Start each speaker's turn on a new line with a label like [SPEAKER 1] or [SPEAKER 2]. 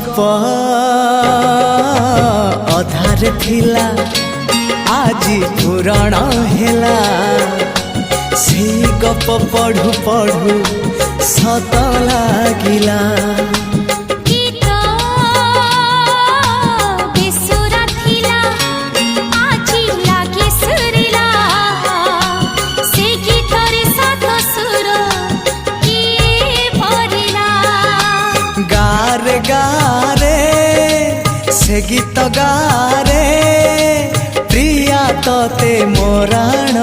[SPEAKER 1] गप अधार थिला आजी पुराण हेला से गप पढ़ु पढ़ु सत लागिला गारे गारे से गीत गारे प्रिया तोते मोराण